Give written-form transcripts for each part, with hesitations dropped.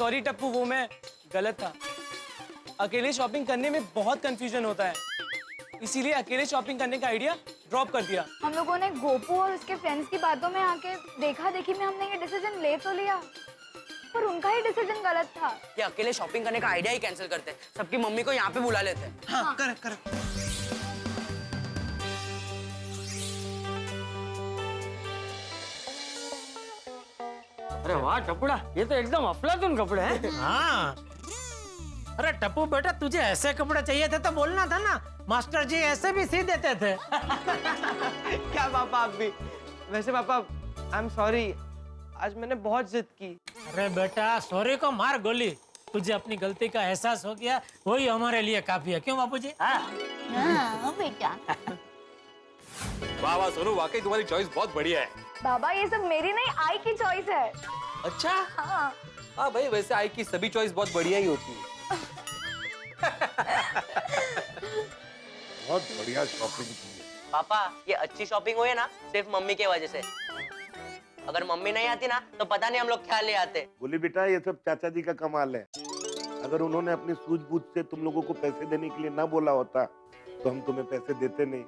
Sorry Tappu, वो मैं गलत था। अकेले शॉपिंग करने में बहुत कंफ्यूजन होता है, इसीलिए अकेले शॉपिंग करने का आइडिया ड्रॉप कर दिया। हम लोगों ने गोपू और उसके फ्रेंड्स की बातों में आके देखा देखी में हमने ये डिसीजन ले तो लिया, पर उनका ही डिसीजन गलत था। ये अकेले शॉपिंग करने का आइडिया ही कैंसिल करते, सबकी मम्मी को यहाँ पे बुला लेते। हाँ, करेक्ट करेक्ट। अरे वाह टपुड़ा, ये तो एकदम अफलातून कपड़े हैं। हाँ, अरे टप्पू बेटा, तुझे ऐसे कपड़े चाहिए थे तो बोलना था ना, मास्टर जी ऐसे भी सी देते थे। क्या पापा आप भी? वैसे पापा आई एम सॉरी, आज मैंने बहुत जिद की। अरे बेटा, सॉरी को मार गोली, तुझे अपनी गलती का एहसास हो गया, वही हमारे लिए काफी है। क्यों बापूजी? हाँ बेटा। वाह वाह सोनू, वाकई तुम्हारी चॉइस बहुत बढ़िया है। बाबा ये सब मेरी नहीं, आई की चॉइस है। अच्छा हाँ। हाँ भाई, वैसे आई की सभी चॉइस बहुत बढ़िया ही होती है। बहुत बढ़िया शॉपिंग की है। पापा ये अच्छी शॉपिंग हुई है ना सिर्फ मम्मी की वजह से। अगर मम्मी नहीं आती ना तो पता नहीं हम लोग क्या ले आते। बोली बेटा, ये सब चाचा जी का कमाल है। अगर उन्होंने अपनी सूझबूझ से तुम लोगों को पैसे देने के लिए ना बोला होता तो हम तुम्हें पैसे देते नहीं,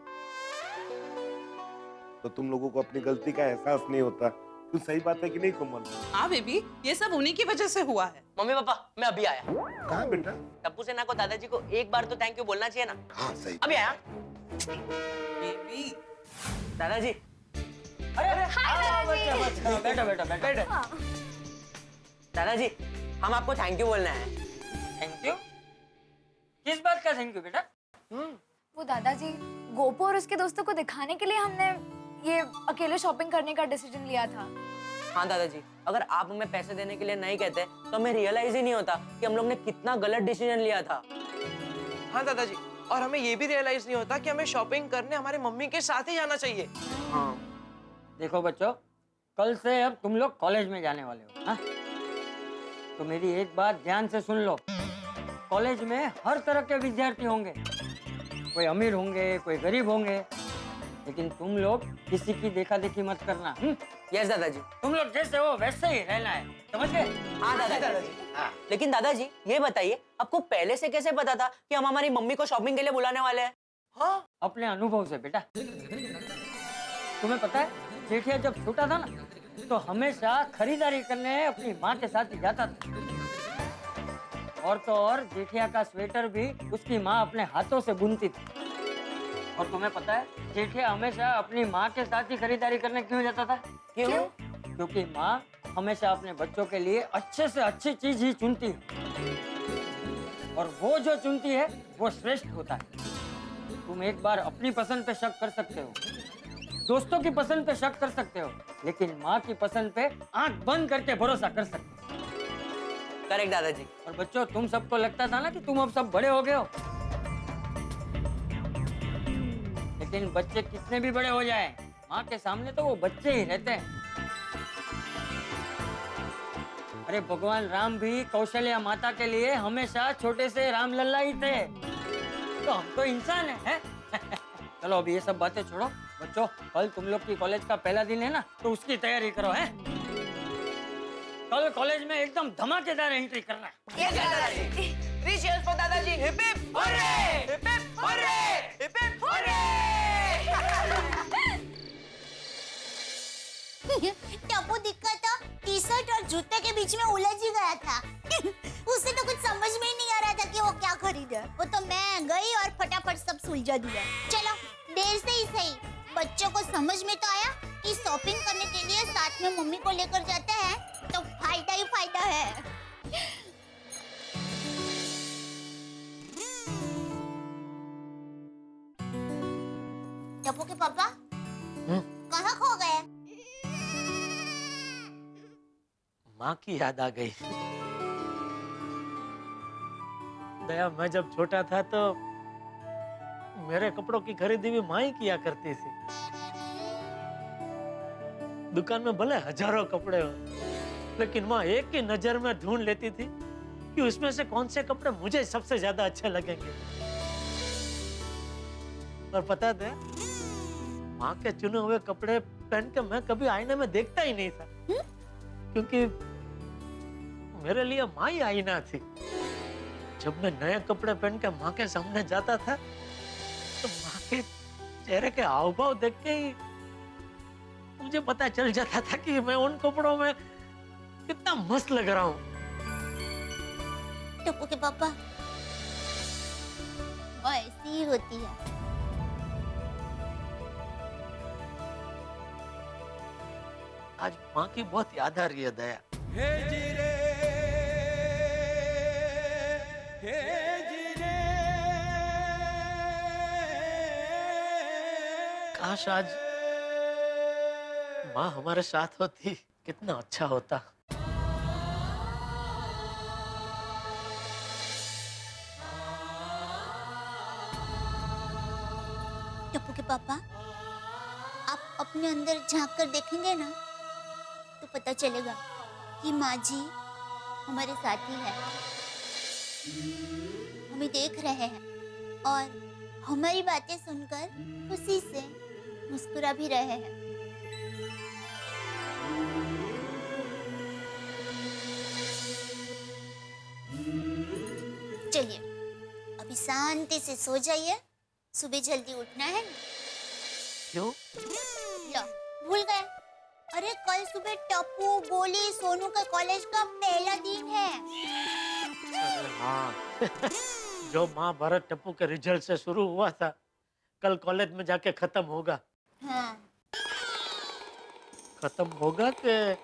तो तुम लोगों को अपनी गलती का एहसास नहीं होता। तो सही बात है कि नहीं कोमल? हाँ बेबी, ये सब उन्हीं की वजह से हुआ है। मम्मी पापा मैं अभी आया। कहाँ बेटा? टप्पू सेना को दादाजी को एक बार तो थैंक यू बोलना चाहिए ना। हाँ सही। अभी आया बेबी दादाजी। बेटा बेटा बेटा। दादाजी हम आपको थैंक यू बोलना है। Thank you? किस बात का थैंक यू बेटा? वो दादाजी, गोपू और उसके दोस्तों को दिखाने के लिए हमने ये अकेले शॉपिंग करने का डिसीजन लिया था। हाँ दादाजी, अगर आप हमें पैसे देने के लिए नहीं कहते तो हमें रियलाइज ही नहीं होता कि हम लोग ने कितना गलत डिसीजन लिया था। हाँ दादाजी, और हमें ये भी रियलाइज नहीं होता कि हमें शॉपिंग करने हमारे मम्मी के साथ ही जाना चाहिए। हाँ देखो बच्चों, कल से अब तुम लोग कॉलेज में जाने वाले हो, हाँ? तो मेरी एक बात ध्यान से सुन लो। कॉलेज में हर तरह के विद्यार्थी होंगे, कोई अमीर होंगे, कोई गरीब होंगे, लेकिन तुम लोग किसी की देखा देखी मत करना। यस दादाजी। तुम लोग जैसे हो वैसे ही रहना है, समझ गए? हाँ दादाजी। लेकिन दादाजी ये बताइए, आपको पहले से कैसे पता था कि हम हमारी मम्मी को शॉपिंग के लिए बुलाने वाले हैं? हाँ अपने अनुभव से बेटा। तुम्हें पता है, जेठिया जब छोटा था ना तो हमेशा खरीदारी करने अपनी माँ के साथ ही जाता था। और तो और जेठिया का स्वेटर भी उसकी माँ अपने हाथों से बुनती थी। और तुम्हें पता है, जेठिया हमेशा अपनी माँ के साथ ही खरीदारी करने क्यों जाता था? क्यों? क्योंकि माँ हमेशा अपने बच्चों के लिए अच्छे से अच्छी चीज ही चुनती है, और वो जो चुनती है वो श्रेष्ठ होता है। तुम एक बार अपनी पसंद पे शक कर सकते हो, दोस्तों की पसंद पे शक कर सकते हो, लेकिन माँ की पसंद पे आंख बंद करके भरोसा कर सकते हो। करेक्ट दादाजी। और बच्चों, तुम सबको लगता था ना कि तुम अब सब बड़े हो गए हो, लेकिन बच्चे कितने भी बड़े हो जाएं, माँ के सामने तो वो बच्चे ही रहते हैं। अरे भगवान राम भी कौशल्या माता के लिए हमेशा छोटे से राम लल्ला ही थे, तो हम तो इंसान हैं। चलो अभी ये सब बातें छोड़ो बच्चों, कल तुम लोग की कॉलेज का पहला दिन है ना, तो उसकी तैयारी करो। है कल कॉलेज में एकदम धमाकेदार एंट्री करना है। यस दादाजी। 3 cheers for दादाजी। Hip hip hurray! Hip hip hurray! Hip hip hurray! Tappu दिक्कत तो टी शर्ट और जूते के बीच में उलझ ही गया था। उसे तो कुछ समझ में ही नहीं आ रहा था कि वो क्या खरीदे। वो तो मैं गई और फटाफट सब सुलझा दिया। चलो देर से ही सही, बच्चों को समझ में तो आया कि शॉपिंग करने के लिए साथ में मम्मी को लेकर जाते हैं तो फायदा ही फायदा है। टप्पू के पापा कहाँ खो गए? माँ की याद आ गई। दया, मैं जब छोटा था तो मेरे कपड़ों की खरीदी भी माँ ही किया करती थी। दुकान में भले हजारों कपड़े हो, लेकिन माँ एक ही नजर में ढूंढ लेती थी कि उसमें से कौन से कपड़े मुझे सबसे ज्यादा अच्छे लगेंगे। और पता है, माँ के चुने हुए कपड़े पहन के मैं कभी आईने में देखता ही नहीं था, क्योंकि मेरे लिए माँ ही आईना थी। जब मैं नए कपड़े पहन के माँ के सामने जाता था तो माँ के चेहरे के हाव भाव देख के ही मुझे पता चल जाता था कि मैं उन कपड़ों में कितना मस्त लग रहा हूँ। टप्पू के पापा, वो ऐसी ही होती है। आज माँ की बहुत याद आ रही है दया। काश आज माँ हमारे साथ होती, कितना अच्छा होता। टप्पू के पापा, आप अपने अंदर झांक कर देखेंगे ना तो पता चलेगा कि माँ जी हमारे साथ ही है, हमें देख रहे हैं और हमारी बातें सुनकर खुशी से मुस्कुरा भी रहे हैं। चलिए अभी शांति से सो जाइए, सुबह जल्दी उठना है ना। क्यों? लो, भूल गए? अरे कल सुबह टप्पू, गोली, सोनू का कॉलेज का पहला दिन है। अरे हाँ जो महाभारत टप्पू के रिजल्ट से शुरू हुआ था, कल कॉलेज में जाके खत्म होगा। हाँ। खत्म होगा कि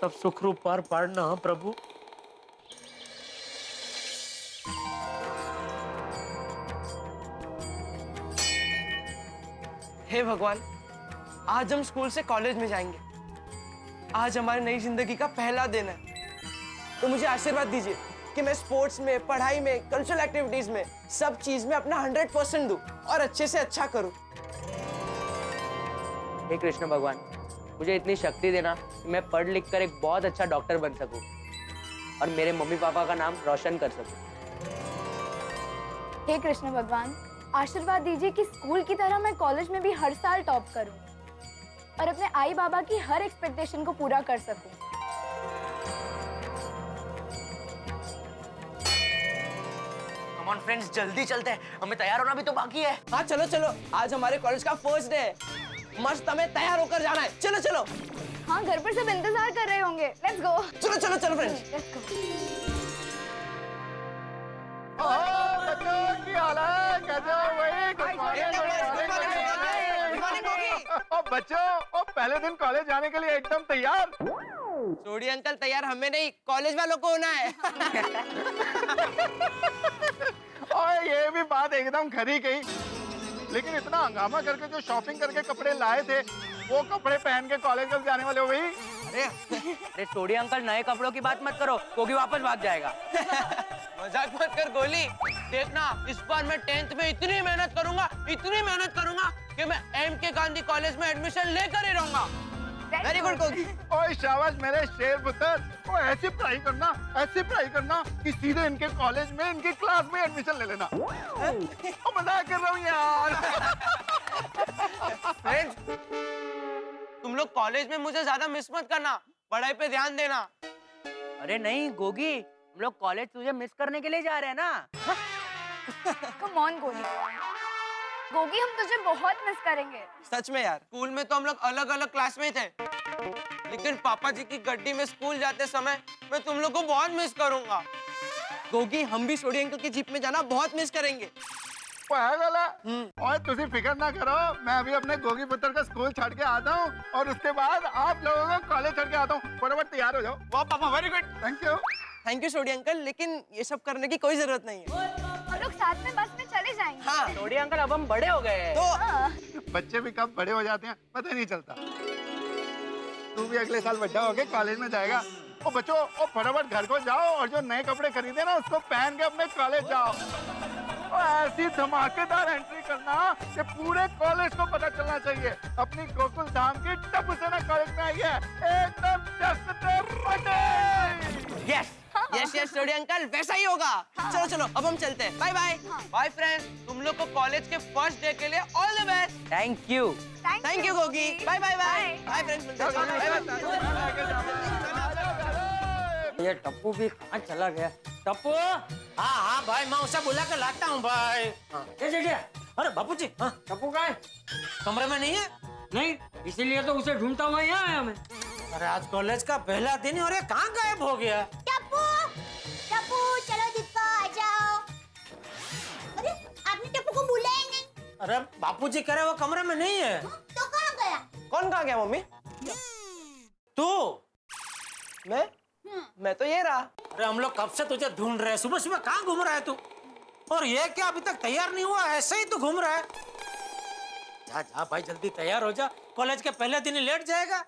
सब सुखरूप पार पाड़ना। हाँ प्रभु। हे भगवान, आज हम स्कूल से कॉलेज में जाएंगे। आज हमारी नई जिंदगी का पहला दिन है, तो मुझे आशीर्वाद दीजिए कि मैं स्पोर्ट्स में, पढ़ाई में, कल्चरल एक्टिविटीज में, सब चीज में अपना 100% दूं और अच्छे से अच्छा करूं। हे कृष्ण भगवान, मुझे इतनी शक्ति देना कि मैं पढ़ लिख कर एक बहुत अच्छा डॉक्टर बन सकूं और मेरे मम्मी पापा का नाम रोशन कर सकूं। हे कृष्ण भगवान, आशीर्वाद दीजिए कि स्कूल की तरह मैं कॉलेज में भी हर साल टॉप करूं और अपने आई बाबा की हर एक्सपेक्टेशन को पूरा कर सकूं। कम ऑन फ्रेंड्स, जल्दी चलते हैं, हमें तैयार होना भी तो बाकी है। हाँ चलो चलो, आज हमारे कॉलेज का फर्स्ट डे है, मस्त हमें तैयार होकर जाना है। चलो चलो। हाँ, घर पर सब इंतजार कर रहे होंगे। Let's go. चलो चलो चलो फ्रेंड्स। Let's go. बच्चों, ओ पहले दिन कॉलेज जाने के लिए एकदम तैयार। सोडी अंकल तैयार हमें नहीं, कॉलेज वालों को होना है। और ये भी बात एकदम खरी कही, लेकिन इतना हंगामा करके जो शॉपिंग करके कपड़े लाए थे, वो कपड़े पहन के कॉलेज कब जाने वाले हो भाई? अरे सोडी अंकल, नए कपड़ों की बात मत करो, क्योंकि वापस भाग जाएगा। मजाक मत कर गोली, देखना इस बार मैं 10th में इतनी मेहनत करूंगा कि मैं M.K. गांधी कॉलेज में एडमिशन लेकर ही रहूंगा। Very good Gogi. ओए शाबाश मेरे शेर पुत्र, ओ ऐसी पढ़ाई करना कि सीधे इनके कॉलेज में, इनकी क्लास में एडमिशन ले लेना। ओ मजाक कर रहा हूँ यार। फ्रेंड्स, तुम लोग कॉलेज में मुझे ज्यादा मिस मत करना, पढ़ाई पे ध्यान देना। अरे नहीं गोगी, हम लोग कॉलेज तुझे मिस करने के लिए जा रहे हैं ना। कम ऑन गोगी, गोगी हम तुझे बहुत मिस करेंगे। सच में यार, स्कूल में तो हम लोग अलग अलग क्लास में थे, लेकिन पापा जी की गड्डी में स्कूल जाते समय मैं तुम लोग को बहुत मिस करूंगा। गोगी, हम भी सोडी अंकल की जीप में जाना बहुत मिस करेंगे। और तुझे फिक्र ना करो, मैं अभी अपने गोगी पुत्र का स्कूल छोड़ के आता हूँ और उसके बाद आप लोगों को कॉलेज छोड़ के आता हूँ। फटाफट तैयार हो जाओ। वाह पापा, very good. Thank you Sodhi uncle, लेकिन ये सब करने की कोई जरूरत नहीं है। हम लोग साथ में बस में चले जाएंगे। हाँ सोडी अंकल, अब हम बड़े हो गए हैं। तो बच्चे भी कब बड़े हो जाते हैं पता ही नहीं चलता। तू भी अगले साल बड़ा होके कॉलेज में जाएगा। ओ बच्चों, ओ फटाफट घर को जाओ और जो नए कपड़े खरीदे ना उसको पहन के अपने कॉलेज जाओ। और ऐसी धमाकेदार एंट्री करना कि पूरे कॉलेज को पता चलना चाहिए अपनी गोकुल धाम की टप्पू सेना कॉलेज में आई है। एकदम यस यस यस सोडी अंकल, वैसा ही होगा। चलो चलो, अब हम चलते हैं। Bye bye. बाय फ्रेंड्स, तुम लोग को कॉलेज के फर्स्ट डे के लिए all the best. Thank you. Thank thank you Gogi. Bye bye bye bye friends, मिलते हैं। Bye bye. ये टप्पू भी कहाँ चला गया? टप्पू, हाँ हाँ भाई, मैं उसे बुला के लाता हूँ भाई। ये जेठिया, अरे बापूजी, हाँ टप्पू कहाँ है? कमरे में नहीं है? नहीं, इसीलिए तो उसे ढूंढता हुआ यहाँ आया मैं। अरे आज कॉलेज का पहला दिन है और ये कहाँ गायब हो गया? टप्पू, टप्पू, चलो दीपा आ जाओ। अरे आपने टप्पू को बुलाया ही नहीं। अरे बापूजी कह रहे वो कमरे में नहीं है। तो कहाँ गया? कौन कहाँ गया मम्मी? तू? मैं तो ये रहा। अरे हम लोग कब से तुझे ढूंढ रहे हैं, सुबह सुबह कहाँ घूम रहा है तू? और ये क्या अभी तक तैयार नहीं हुआ, ऐसे ही तू घूम रहा है? जा जा भाई, जल्दी तैयार हो जा, कॉलेज के पहले दिन ही लेट जाएगा।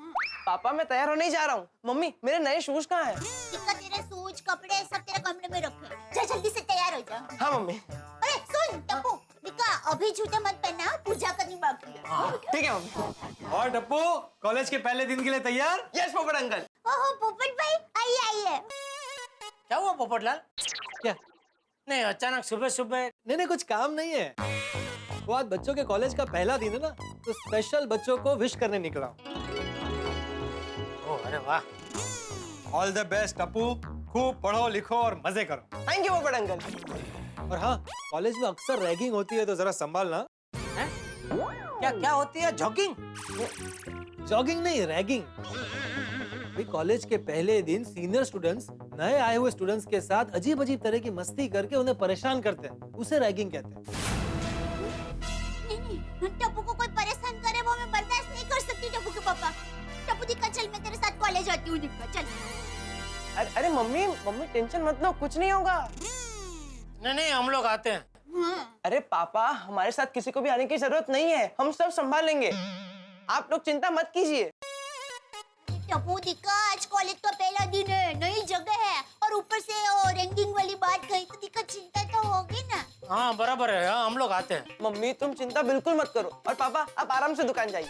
पापा मैं तैयार होने ही जा रहा हूँ। मम्मी मेरे नए शूज कहाँ हैं? दीपा तेरे शूज कपड़े सब तेरे कमरे में रखे हैं। जा जल्दी से तैयार हो जा। हाँ मम्मी। अरे सुन टप्पू, दीपा अभी जूते मत पहना, पूजा करनी बाकी है। ठीक है मम्मी। और टप्पू, कॉलेज के पहले दिन के लिए तैयार? यस पोपट अंकल। ओहो पोपट भाई, आइए आइए। क्या हुआ पोपटलाल? क्या? नहीं अचानक सुबह सुबह। नहीं कुछ काम नहीं है। वो आज बच्चों के कॉलेज का पहला दिन है ना, तो स्पेशल बच्चों को विश करने निकला हूँ। ओह अरे वाह। ऑल द बेस्ट टप्पू, खूब पढ़ो लिखो और मजे करो। Thank you Popat uncle. और हाँ, कॉलेज में अक्सर रैगिंग होती है तो जरा संभालना। क्या क्या होती है? जॉगिंग? जॉगिंग नहीं, रैगिंग। भाई कॉलेज के पहले दिन सीनियर स्टूडेंट्स नए आए हुए स्टूडेंट्स के साथ अजीब अजीब तरह की मस्ती करके उन्हें परेशान करते हैं, उसे रैगिंग कहते हैं। नहीं, टप्पू को कोई परेशान करे वो मैं बर्दाश्त नहीं कर सकती। टप्पू के पापा, टप्पू दिक्कत, चल मैं तेरे साथ कॉलेज आती हूँ। दिक्कत चल। अरे मम्मी टेंशन मत लो, कुछ नहीं होगा। नहीं हम लोग आते हैं। अरे पापा हमारे साथ किसी को भी आने की जरूरत नहीं है, हम सब संभाल लेंगे, आप लोग चिंता मत कीजिए। टप्पू दिक्कत, आज कॉलेज का पहला दिन है, नई जगह है और ऊपर से वो रैंकिंग वाली बात कही तो दिक्कत, चिंता तो होगी ना। हाँ बराबर है, हाँ हम लोग आते हैं। मम्मी तुम चिंता बिल्कुल मत करो, और पापा आप आराम से दुकान जाइए।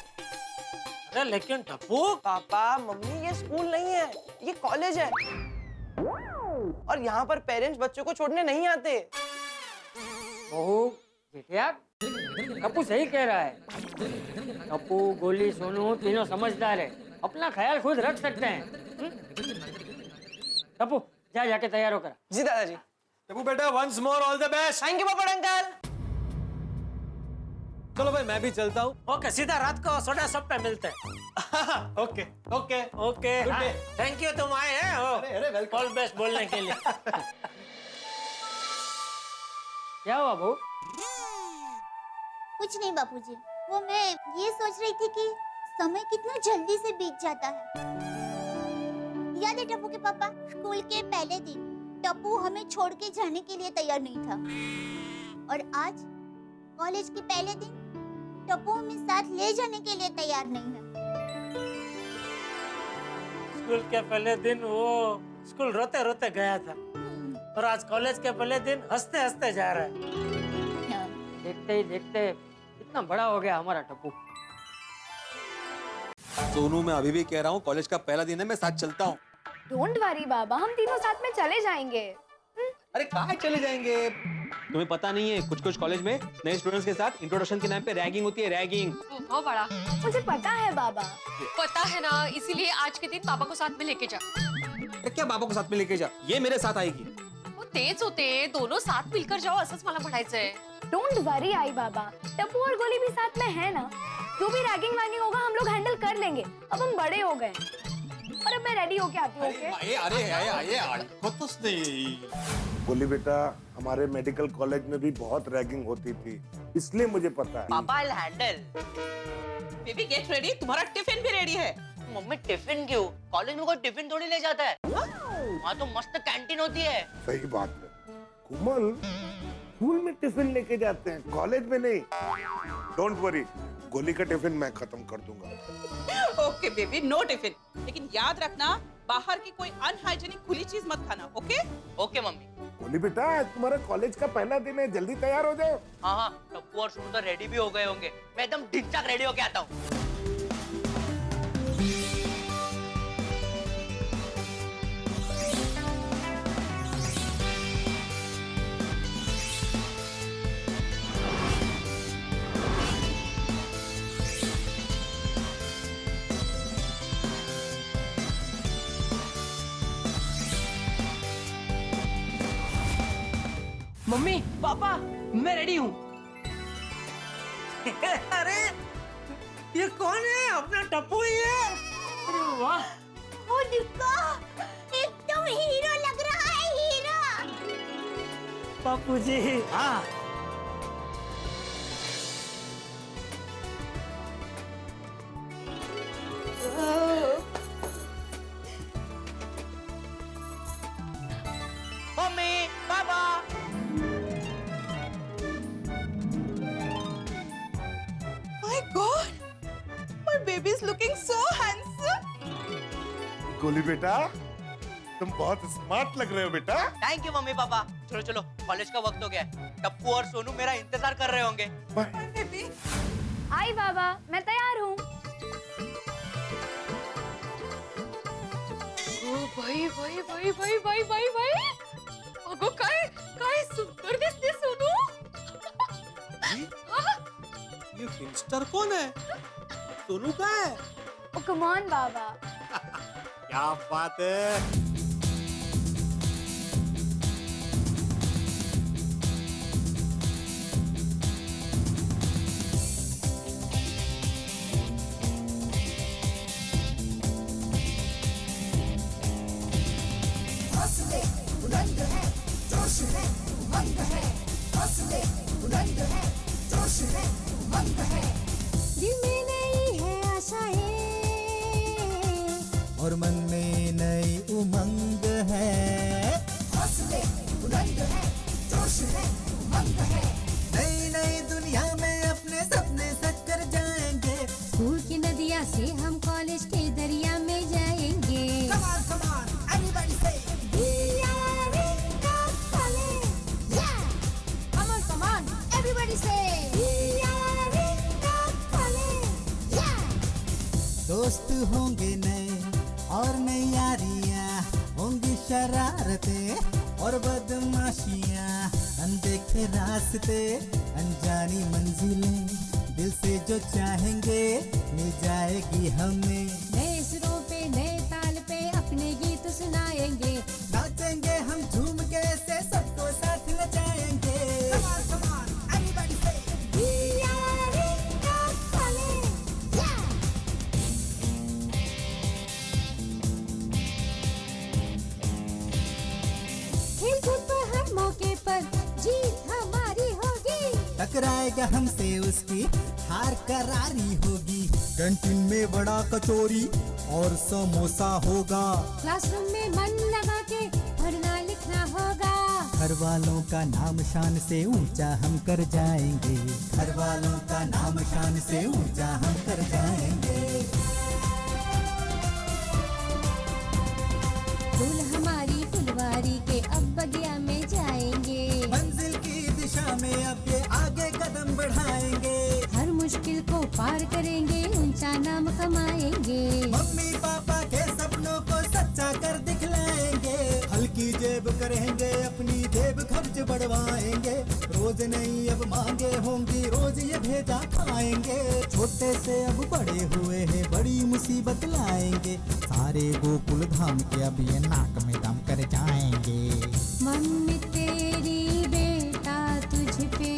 अरे लेकिन टप्पू, पापा मम्मी ये स्कूल नहीं है, ये कॉलेज है, और यहाँ पर पेरेंट्स बच्चों को छोड़ने नहीं आते। ओह जेठिया, टप्पू सही कह रहा है। टप्पू, गोली, सोनू तीनों समझदार है, अपना ख्याल खुद रख सकते हैं। टप्पू जा जाके तैयार होकर। जी दादाजी। टप्पू बेटा, once more all the best. Thank you Popat uncle. चलो भाई मैं भी चलता हूँ। ओके, सीधा रात को सोडा शॉप पे मिलते हैं। Okay okay okay, Good day. Thank you, तुम आए हैं। अरे वेलकम। ऑल बेस्ट बोलने के लिए। क्या हुआ बहू? कुछ नहीं बापूजी, वो मैं ये सोच रही थी कि समय कितना जल्दी से बीत जाता है। याद है टप्पू के पापा, स्कूल के पहले दिन टप्पू हमें छोड़ के जाने के लिए तैयार नहीं था, और आज कॉलेज के पहले दिन टप्पू हमें साथ ले जाने के लिए तैयार नहीं है। स्कूल के पहले दिन वो स्कूल रोते रोते गया था, और आज कॉलेज के पहले दिन हंसते हंसते जा रहा है। देखते ही देखते इतना बड़ा हो गया हमारा टप्पू। सोनू, मैं अभी भी कह रहा हूँ कॉलेज का पहला दिन है, मैं साथ चलता हूँ। डोंट वरी बाबा, हम तीनों साथ में चले जाएंगे। अरे कहाँ चले जाएंगे? तुम्हें पता नहीं है, कुछ कुछ कॉलेज में नए स्टूडेंट्स के साथ इंट्रोडक्शन के नाम पे रैगिंग होती है, रैगिंग। बहुत बड़ा मुझे पता है बाबा। पता है ना, इसीलिए आज के दिन पापा को साथ में लेके जा। अरे क्या बाबा को साथ में लेके जा, ये मेरे साथ आएगी। वो तेज होते हैं, दोनों साथ मिलकर जाओ, असंच मला म्हणायचंय। डोंट वरी आई बाबा, टप्पू और गोली भी साथ में है ना, जो भी रैगिंग वैगिंग होगा हम लोग हैंडल कर लेंगे। अब हम बड़े हो गए, और अब मैं रेडी होके आती हूँ। बोली बेटा, हमारे मेडिकल कॉलेज में भी बहुत रैगिंग होती थी, इसलिए मुझे पता है। पापा I handle. Baby get ready, तुम्हारा टिफिन भी रेडी है। मम्मी टिफिन क्यों? कॉलेज में कोई टिफिन थोड़ी ले जाता है, वहाँ तो मस्त कैंटीन होती है। सही बात है कुमल, स्कूल में टिफिन लेके जाते हैं, कॉलेज में नहीं। डोंट वरी, गोली का टिफिन मैं खत्म कर दूंगा। ओके बेबी, नो टिफिन, लेकिन याद रखना बाहर की कोई अनहाइजीनिक खुली चीज मत खाना। Okay okay mummy. गोली बेटा, आज तुम्हारा कॉलेज का पहला दिन है, जल्दी तैयार हो जाओ। हाँ, टप्पू और सोनू तो रेडी भी हो गए होंगे, मैं एकदम ढिंचाक रेडी होके आता हूँ। मम्मी पापा मैं रेडी हूँ। अरे ये कौन है? अपना टप्पू ही है। अरे वाह, ओ दिक्का, एकदम हीरो लग रहा है, हीरो। पप्पू जी। हाँ mummy papa My God, my baby is looking so handsome. गोली बेटा, तुम बहुत स्मार्ट लग रहे हो बेटा। Thank you mummy papa. चलो चलो, कॉलेज का वक्त हो गया है। टप्पू और सोनू मेरा इंतजार कर रहे होंगे। My baby. आई बाबा, मैं तैयार हूँ। ओ भाई भाई भाई भाई भाई भाई भाई अगो काय काय सुंदर दिसते सोनू. ये फिल्मस्टार कौन है? सोनू का है? ओ कम ऑन बाबा। क्या बात है। दिल में नई है आशाएं और मन में नई उमंग है। हौसले बुलंद है, जोश है, उमंग है। नई नई दुनिया में अपने सपने सच कर जाएंगे। स्कूल की नदियाँ से हम कॉलेज के दरिया में जाएंगे। Come on, come on, everybody say. We are in the college. Yeah. Come on, come on, everybody say. We are in the college. Yeah. दोस्त होंगे नए और नई यारियां, होंगी शरारतें और बदमाशियां। अनदेखे रास्ते, अनजानी मंजिलें, दिल से जो चाहेंगे मिल जाएगी हमें। नए सुरों पे, नए ताल पे अपने गीत सुनाएंगे। नाचेंगे हम झूम के ऐसे सबको साथ नचाएंगे। Come on, come on, everybody say. We are in the college. Yeah. खेल कूद पर हर मौके पर जीत हमारी होगी। टकराएगा हमसे उसकी हार करारी होगी। कैंटीन में बड़ा कचौरी और समोसा होगा। क्लासरूम में मन लगा के पढ़ना लिखना होगा। घर वालों का नाम शान से ऊंचा हम कर जाएंगे। घर वालों का नाम शान से ऊंचा हम कर जाएंगे। फूल हमारी फुलवारी के अब बगिया में जाएंगे। मंजिल की दिशा में अब ये आगे कदम बढ़ाएंगे। हर मुश्किल को पार करेंगे, ऊंचा नाम कमाएंगे। मम्मी पापा के सपनों को सच्चा कर दिखलाएंगे। हल्की जेब करेंगे, अपनी जेब खर्च बढ़वाएंगे। रोज नहीं अब मांगे होंगी, रोज ये भेजा खाएंगे। छोटे से अब बड़े हुए हैं, बड़ी मुसीबत लाएंगे। सारे गोकुल धाम के अब ये नाक में दम कर जाएंगे। मम्मी तेरी बेटा तुझ पे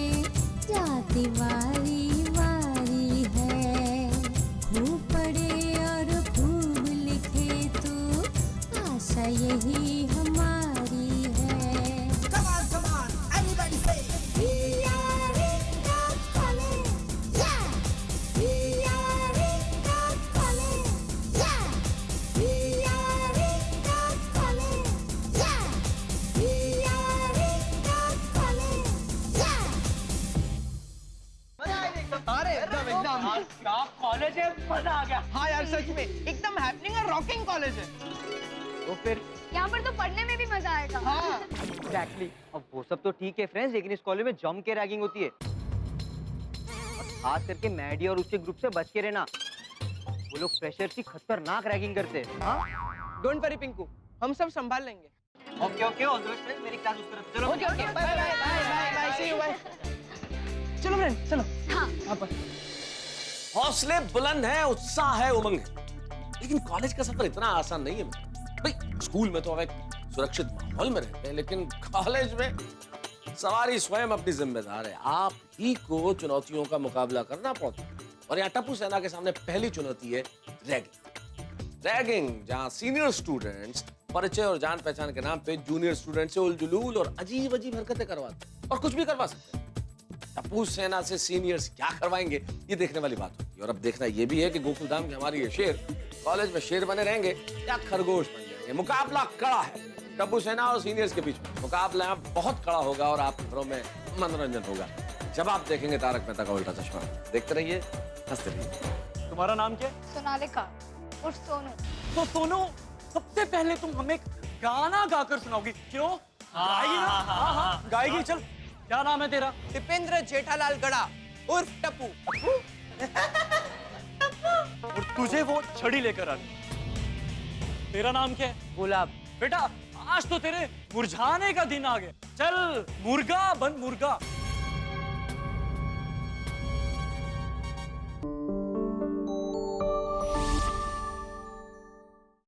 जाती वारी वारी है। खूब पढ़े और खूब लिखे तू, आशा यही हमारी है। Come on, come on, everybody say. We are in the college. Yeah. We are in the college. Yeah. We are in the college. Yeah. We are in the college. Yeah. अरे एकदम एकदम क्या कॉलेज है, मजा आ गया। हाँ यार सच में एकदम हैपनिंग और रॉकिंग कॉलेज है। तो फिर यहाँ पर तो पढ़ने में भी मजा आएगा। हाँ एग्जैक्टली। अब वो सब तो ठीक है फ्रेंड्स, लेकिन इस कॉलेज में जम के रैगिंग होती है। और खास करके मैडी और उसके ग्रुप से बच के रहना। वो लोग फ्रेशर्स की खतरनाक रैगिंग करते हैं। हाँ डोंट वरी पिंकू, हम सब संभाल लेंगे। Okay okay, all the best friends. मेरी क्लास उस तरफ। चलो okay okay bye bye bye bye bye see you bye. चलो फ्रेंड चलो। हाँ वापस। हौसले बुलंद है, उत्साह है, उमंग है, लेकिन कॉलेज का सफर इतना आसान नहीं है भाई। स्कूल में तो हम एक सुरक्षित माहौल में रहते हैं, लेकिन कॉलेज में सवारी स्वयं अपनी जिम्मेदार है। आप ही को चुनौतियों का मुकाबला करना पड़ता है। और यहाँ टप्पू सेना के सामने पहली चुनौती है रैगिंग। रैगिंग, जहाँ सीनियर स्टूडेंट्स परिचय और जान पहचान के नाम पे जूनियर स्टूडेंट से उलझुलूल और अजीब अजीब हरकतें करवाते हैं और कुछ भी करवा सकते हैं। टप्पू सेना से सीनियर्स क्या करवाएंगे, ये देखने वाली बात होती है। और अब देखना ये भी है कि गोकुलधाम के हमारे ये शेर कॉलेज में शेर बने रहेंगे या खरगोश बन जाएंगे। मुकाबला कड़ा है टप्पू सेना और सीनियर्स के बीच में। मुकाबला यहाँ बहुत कड़ा होगा और आप घरों में मनोरंजन होगा जब आप देखेंगे तारक मेहता का उल्टा चश्मा। देखते रहिए, हंसते रहिए। तुम्हारा नाम क्या? सोनालिका और सोनू। तो सोनू, सबसे पहले तुम हमें गाना गाकर सुनाओगी, क्यों? गाएगी ना? हाँ, गाएगी। चल, क्या नाम है तेरा? दीपेंद्र जेठालाल गड़ा उर्फ टप्पू। और तुझे वो छड़ी लेकर आ गई। तेरा नाम क्या है? गुलाब। बेटा, आज तो तेरे मुरझाने का दिन आ गया। चल, मुर्गा बन मुर्गा।